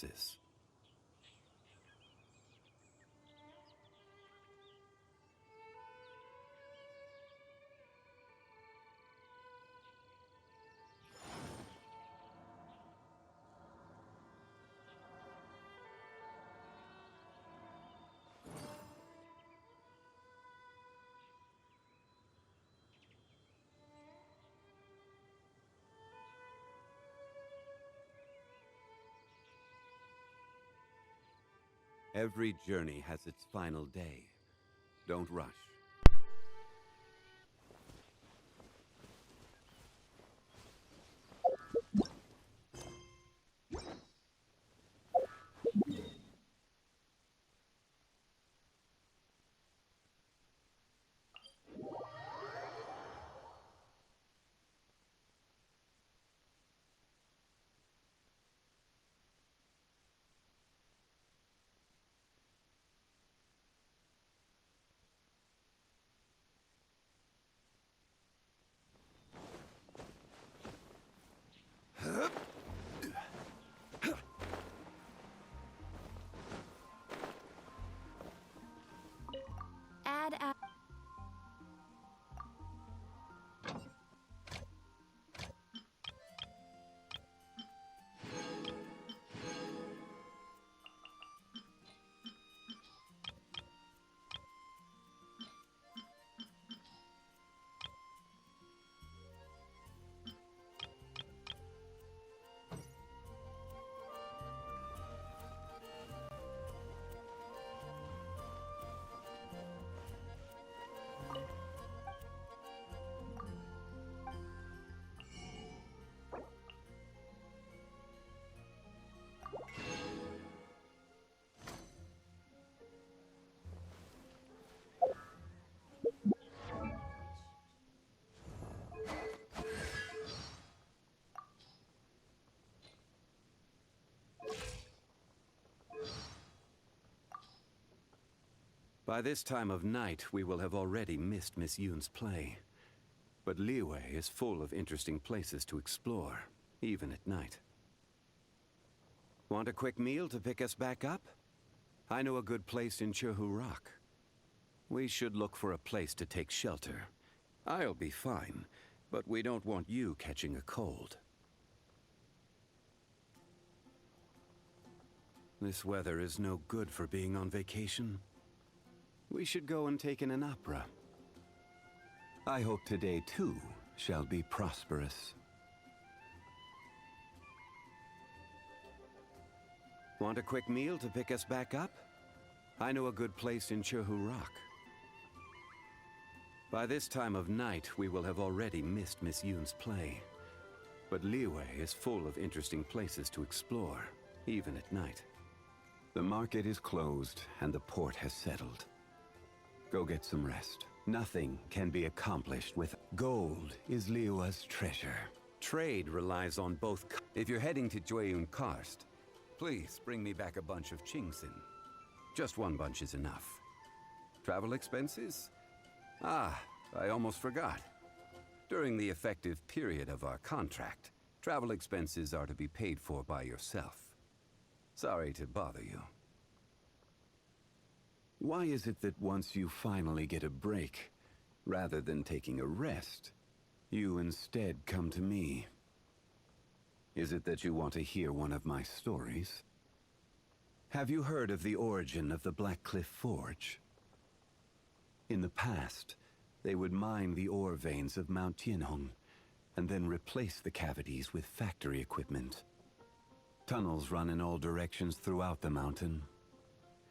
consequences. Every journey has its final day. Don't rush. Add. By this time of night, we will have already missed Miss Yoon's play. But Liyue is full of interesting places to explore, even at night. Want a quick meal to pick us back up? I know a good place in Chehu Rock. We should look for a place to take shelter. I'll be fine, but we don't want you catching a cold. This weather is no good for being on vacation. We should go and take in an opera. I hope today, too, shall be prosperous. Want a quick meal to pick us back up? I know a good place in Chehu Rock. By this time of night, we will have already missed Miss Yoon's play. But Liyue is full of interesting places to explore, even at night. The market is closed, and the port has settled. Go get some rest. Nothing can be accomplished with gold is Liyue's treasure. Trade relies on both. If you're heading to Jueyun Karst, please bring me back a bunch of Chingsin. Just one bunch is enough. Travel expenses? Ah, I almost forgot. During the effective period of our contract, travel expenses are to be paid for by yourself. Sorry to bother you. Why is it that once you finally get a break, rather than taking a rest, you instead come to me? Is it that you want to hear one of my stories? Have you heard of the origin of the Black Cliff Forge? In the past, they would mine the ore veins of Mount Tianhong, and then replace the cavities with factory equipment. Tunnels run in all directions throughout the mountain.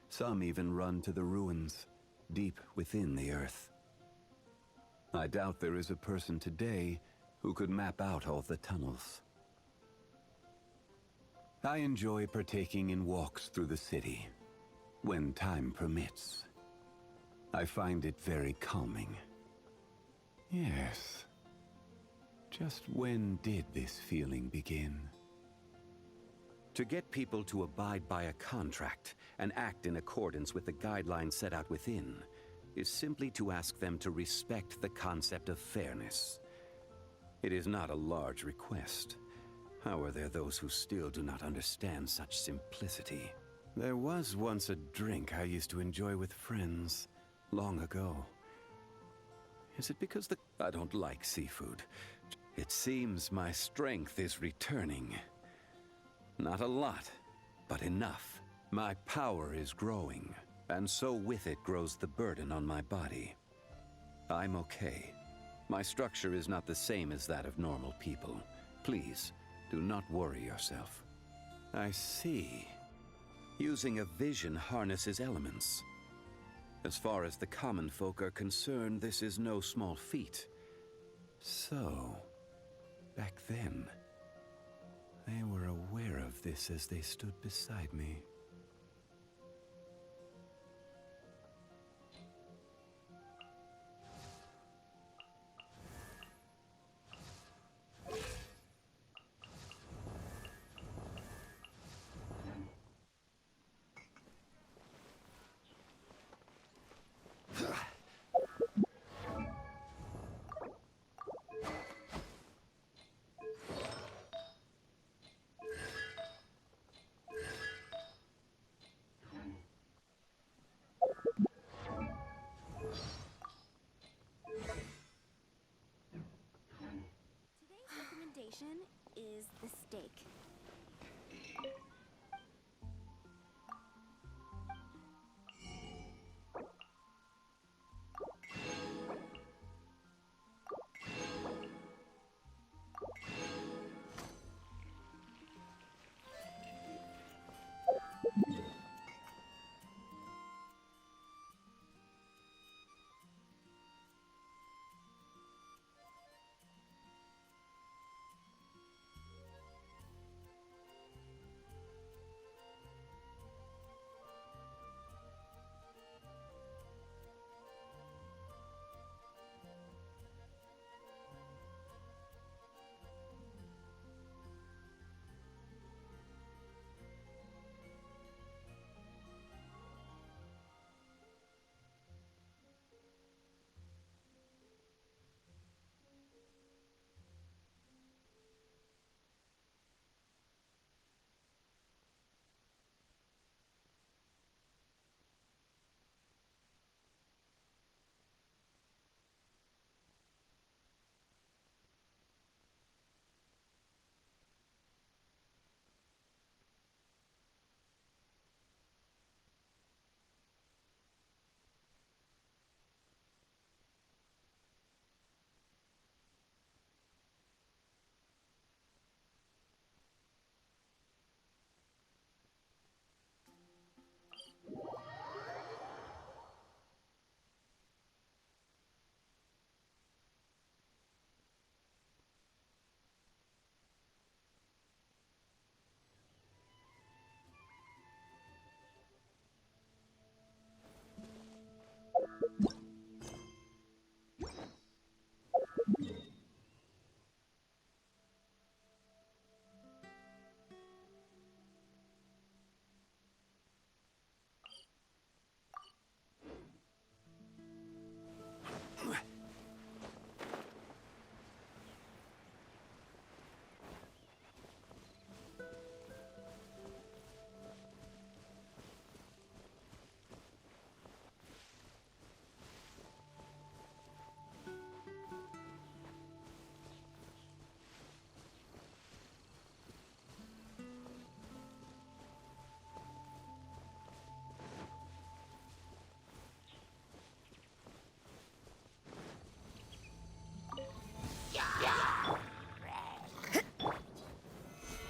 Some even run to the ruins, deep within the earth. I doubt there is a person today who could map out all the tunnels. I enjoy partaking in walks through the city, when time permits. I find it very calming. Yes. Just when did this feeling begin? To get people to abide by a contract and act in accordance with the guidelines set out within is simply to ask them to respect the concept of fairness. It is not a large request. How are there those who still do not understand such simplicity? There was once a drink I used to enjoy with friends, long ago. Is it because I don't like seafood? It seems my strength is returning. Not a lot, but enough. My power is growing, and so with it grows the burden on my body. I'm okay. My structure is not the same as that of normal people. Please, do not worry yourself. I see. Using a vision harnesses elements. As far as the common folk are concerned, this is no small feat. So, back then, they were aware of this as they stood beside me. Is the steak.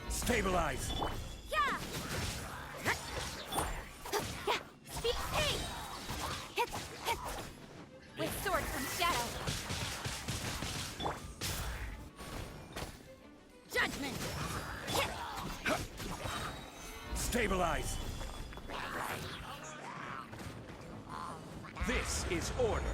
Stabilize! Yeah! Yeah! Speed! Hey! With sword from shadow! Judgment! Stabilize! This is order!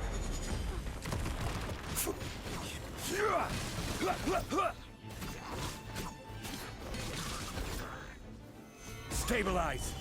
Stabilize!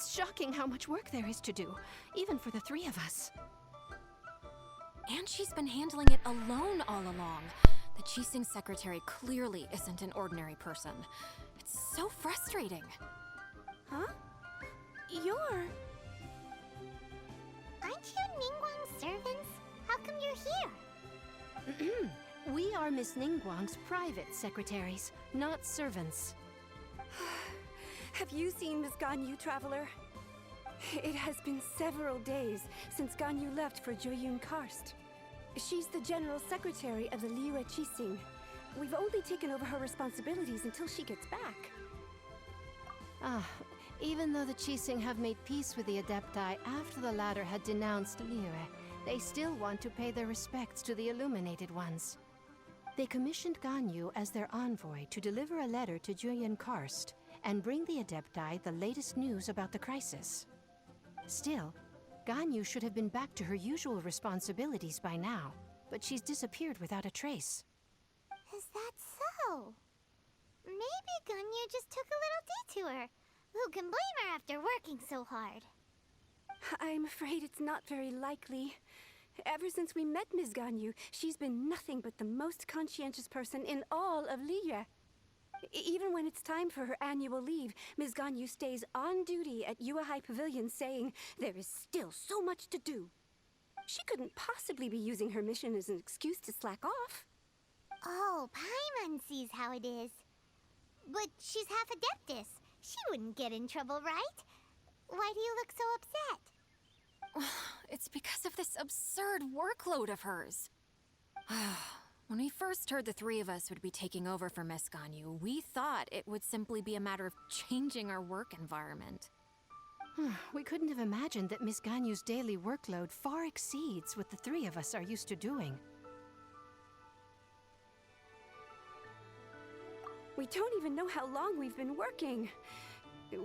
It's shocking how much work there is to do, even for the three of us. And she's been handling it alone all along. The Qixing secretary clearly isn't an ordinary person. It's so frustrating. Huh? You're... Aren't you Ningguang's servants? How come you're here? We are Miss Ningguang's private secretaries, not servants. Have you seen Miss Ganyu, Traveler? It has been several days since Ganyu left for Jueyun Karst. She's the general secretary of the Liyue Qixing. We've only taken over her responsibilities until she gets back. Even though the Qixing have made peace with the Adepti after the latter had denounced Liyue, they still want to pay their respects to the Illuminated Ones. They commissioned Ganyu as their envoy to deliver a letter to Jueyun Karst and bring the Adepti the latest news about the crisis. Still, Ganyu should have been back to her usual responsibilities by now, but she's disappeared without a trace. Is that so? Maybe Ganyu just took a little detour. Who can blame her after working so hard? I'm afraid it's not very likely. Ever since we met Ms. Ganyu, she's been nothing but the most conscientious person in all of Liyue. Even when it's time for her annual leave, Ms. Ganyu stays on duty at Yuehai Pavilion saying there is still so much to do. She couldn't possibly be using her mission as an excuse to slack off. Oh, Paimon sees how it is. But she's half Adeptus. She wouldn't get in trouble, right? Why do you look so upset? It's because of this absurd workload of hers. When we first heard the three of us would be taking over for Miss Ganyu, we thought it would simply be a matter of changing our work environment. We couldn't have imagined that Miss Ganyu's daily workload far exceeds what the three of us are used to doing. We don't even know how long we've been working.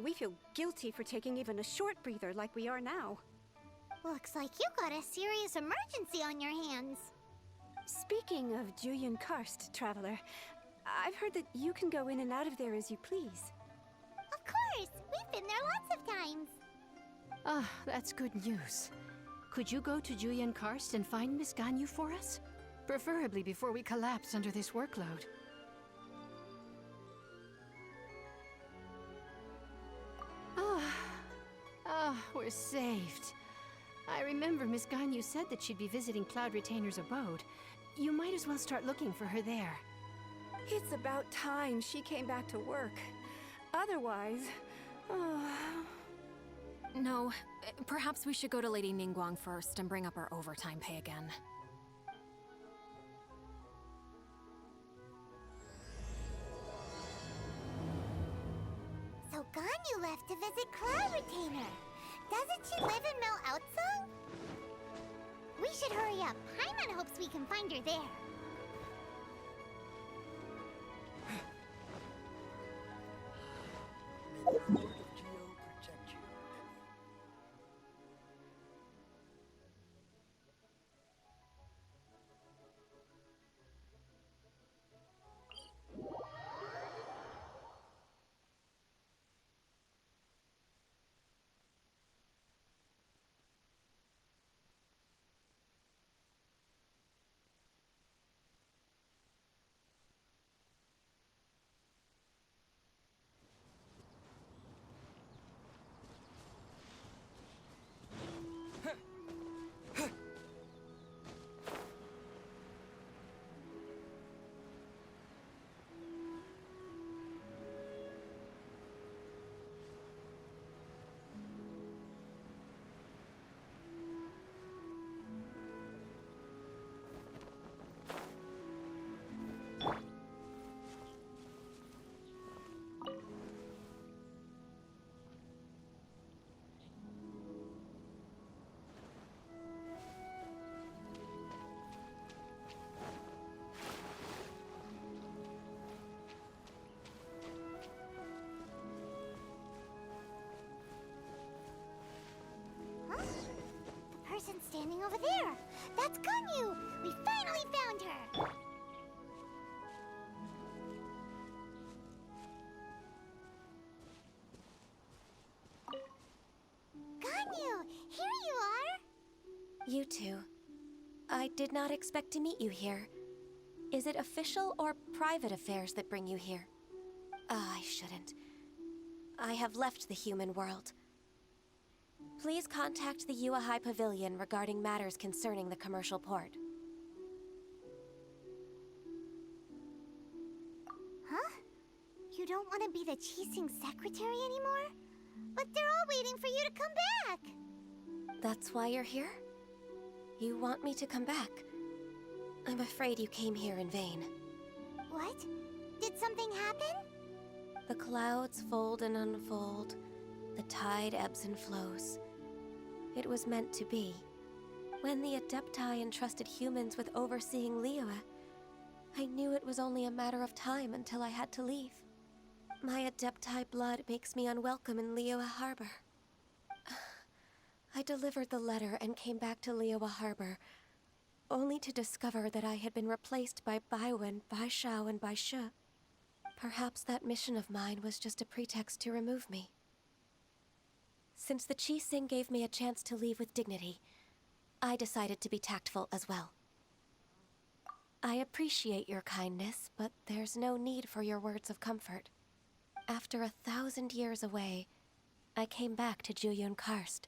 We feel guilty for taking even a short breather like we are now. Looks like you got a serious emergency on your hands. Speaking of Jueyun Karst, Traveler, I've heard that you can go in and out of there as you please. Of course! We've been there lots of times. That's good news. Could you go to Jueyun Karst and find Miss Ganyu for us? Preferably before we collapse under this workload. We're saved. I remember Miss Ganyu said that she'd be visiting Cloud Retainer's abode. You might as well start looking for her there. It's about time she came back to work. Otherwise... No, perhaps we should go to Lady Ningguang first and bring up our overtime pay again. So Ganyu left to visit Cloud Retainer. Doesn't she live in Mel Outsung? We should hurry up. Paimon hopes we can find her there. May the Lord of Geo protect you. The person standing over there. That's Ganyu. We finally found her. you two. I did not expect to meet you here. Is it official or private affairs that bring you here? I shouldn't. I have left the human world. Please contact the Yua High Pavilion regarding matters concerning the commercial port. Huh? You don't want to be the Qixing secretary anymore? But they're all waiting for you to come back! That's why you're here? You want me to come back? I'm afraid you came here in vain. What? Did something happen? The clouds fold and unfold. The tide ebbs and flows. It was meant to be. When the Adepti entrusted humans with overseeing Liyue, I knew it was only a matter of time until I had to leave. My Adepti blood makes me unwelcome in Liyue Harbor. I delivered the letter and came back to Liyue Harbor, only to discover that I had been replaced by Baiwen, Baishao, and Baishe. Perhaps that mission of mine was just a pretext to remove me. Since the Qixing gave me a chance to leave with dignity, I decided to be tactful as well. I appreciate your kindness, but there's no need for your words of comfort. After 1,000 years away, I came back to Juyun Karst.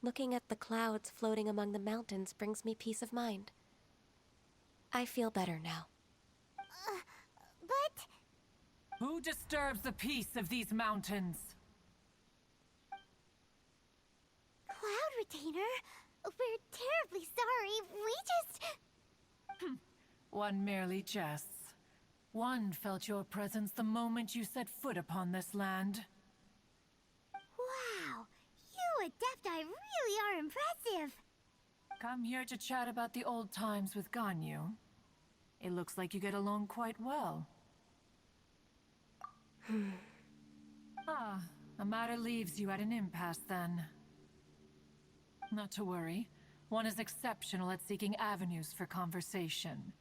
Looking at the clouds floating among the mountains brings me peace of mind. I feel better now. But... Who disturbs the peace of these mountains? Cloud Retainer, we're terribly sorry. We just... One merely jests. One felt your presence the moment you set foot upon this land. Wow, you Adepti really are impressive. Come here to chat about the old times with Ganyu. It looks like you get along quite well. A matter leaves you at an impasse then. Not to worry. One is exceptional at seeking avenues for conversation.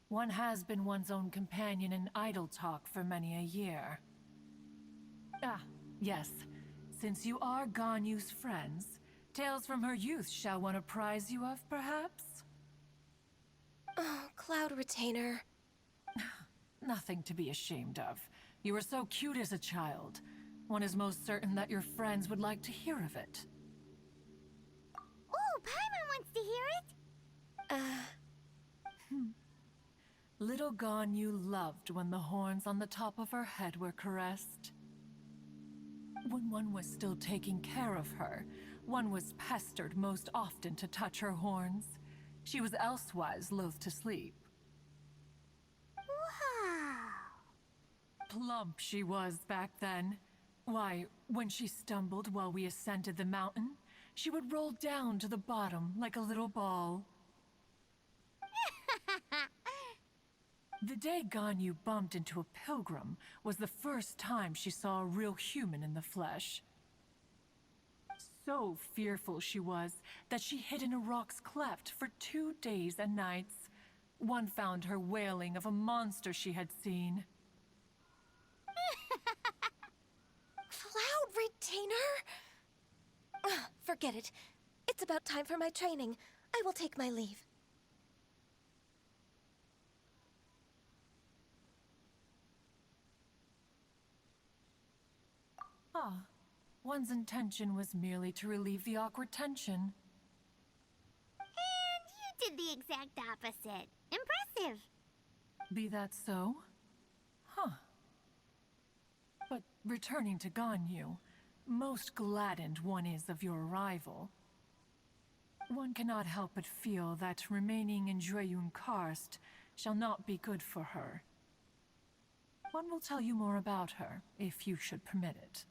One has been one's own companion in idle talk for many a year. Yes. Since you are Ganyu's friends, tales from her youth shall one apprise you of, perhaps? Oh, Cloud Retainer. Nothing to be ashamed of. You were so cute as a child. One is most certain that your friends would like to hear of it. Oh, Paimon wants to hear it. Little Ganyu loved when the horns on the top of her head were caressed. When one was still taking care of her, one was pestered most often to touch her horns. She was elsewise loath to sleep. Wow. Plump she was back then. Why, when she stumbled while we ascended the mountain, she would roll down to the bottom like a little ball. The day Ganyu bumped into a pilgrim was the first time she saw a real human in the flesh. So fearful she was that she hid in a rock's cleft for 2 days and nights. One found her wailing of a monster she had seen. Cloud Retainer? Forget it. It's about time for my training. I will take my leave. One's intention was merely to relieve the awkward tension. And you did the exact opposite. Impressive. Be that so? But returning to Ganyu, most gladdened one is of your arrival. One cannot help but feel that remaining in Juyun Karst shall not be good for her. One will tell you more about her, if you should permit it.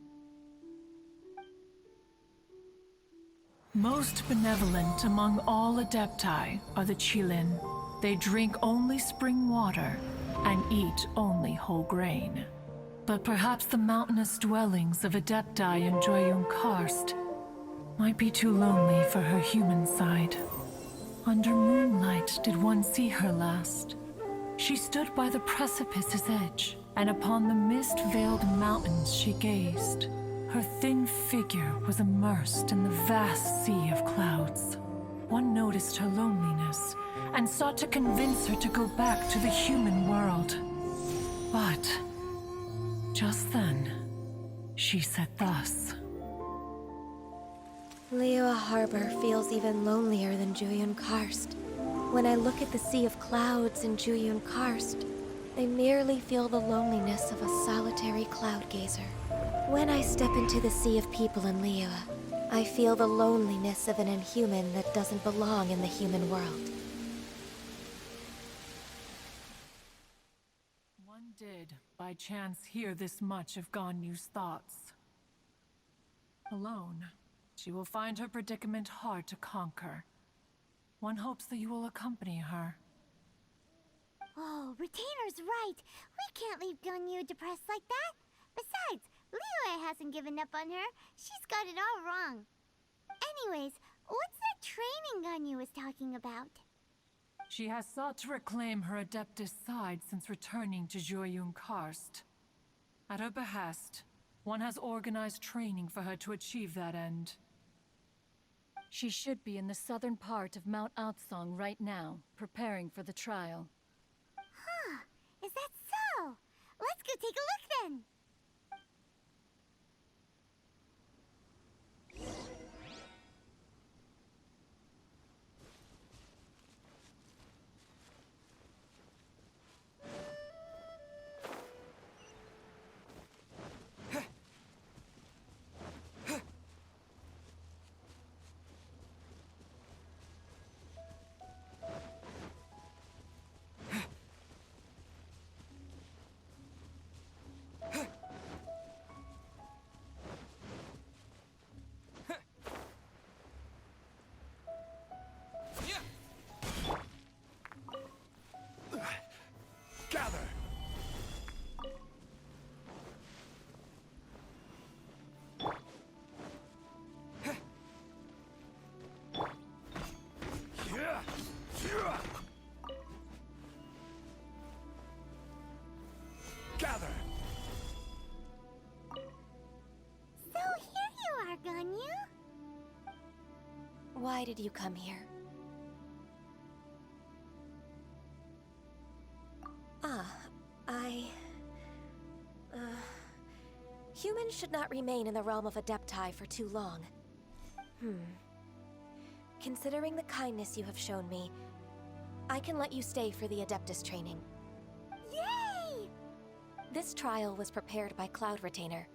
Most benevolent among all Adepti are the Qilin. They drink only spring water and eat only whole grain. But perhaps the mountainous dwellings of Adepti in Juyun Karst might be too lonely for her human side. Under moonlight did one see her last. She stood by the precipice's edge, and upon the mist-veiled mountains she gazed. Her thin figure was immersed in the vast sea of clouds. one noticed her loneliness and sought to convince her to go back to the human world. But just then, she said thus. Liyue Harbor feels even lonelier than Juyun Karst. When I look at the sea of clouds in Juyun Karst, I merely feel the loneliness of a solitary cloud gazer. When I step into the sea of people in Liyue, I feel the loneliness of an inhuman that doesn't belong in the human world. One did, by chance, hear this much of Ganyu's thoughts. Alone, she will find her predicament hard to conquer. One hopes that you will accompany her. Oh, Retainer's right. We can't leave Ganyu depressed like that. Besides, Liyue hasn't given up on her. She's got it all wrong. Anyways, what's that training Ganyu was talking about? She has sought to reclaim her Adeptus side since returning to Juyun Karst. At her behest, one has organized training for her to achieve that end. She should be in the southern part of Mount Aotsong right now, preparing for the trial. Huh, is that so? Let's go take a look then. Gather! Gather! So here you are, Ganyu. Why did you come here? Humans should not remain in the realm of Adepti for too long. Considering the kindness you have shown me, I can let you stay for the Adeptus training. Yay! This trial was prepared by Cloud Retainer.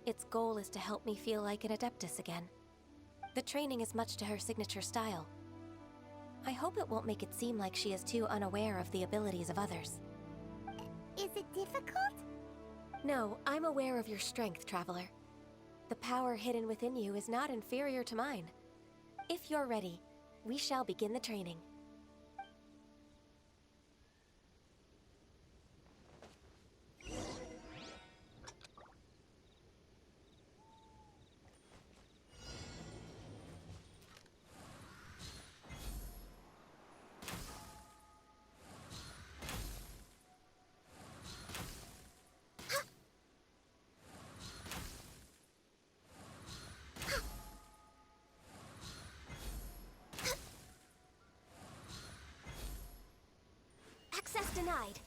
Its goal is to help me feel like an Adeptus again. The training is much to her signature style. I hope it won't make it seem like she is too unaware of the abilities of others. Is it difficult? No, I'm aware of your strength, Traveler. The power hidden within you is not inferior to mine. If you're ready, we shall begin the training. Access denied.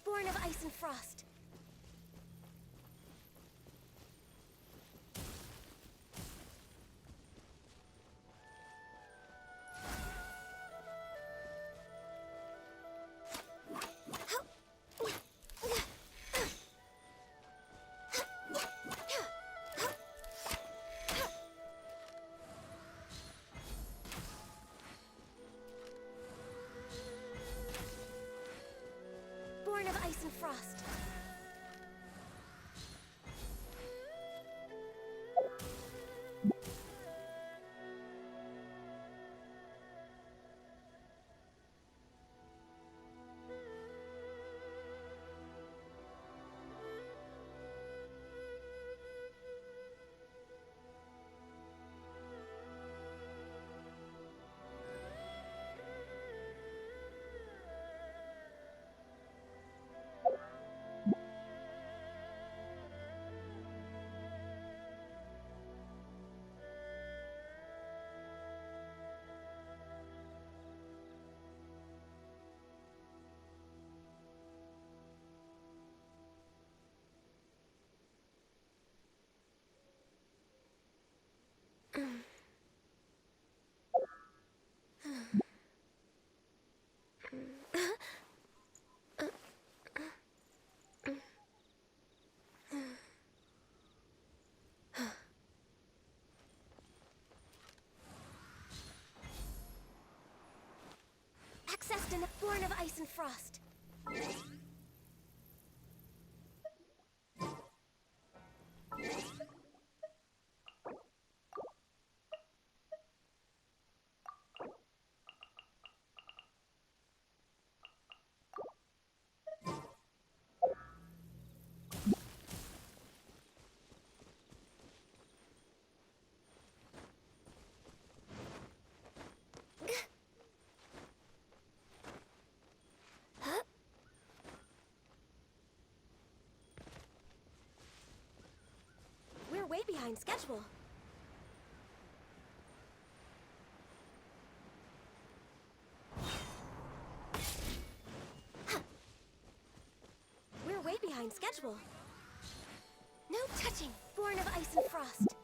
Born of ice and frost. Born of ice and frost. Accessed in the Born of Ice and Frost. We're way behind schedule. We're way behind schedule. No touching! Born of Ice and Frost.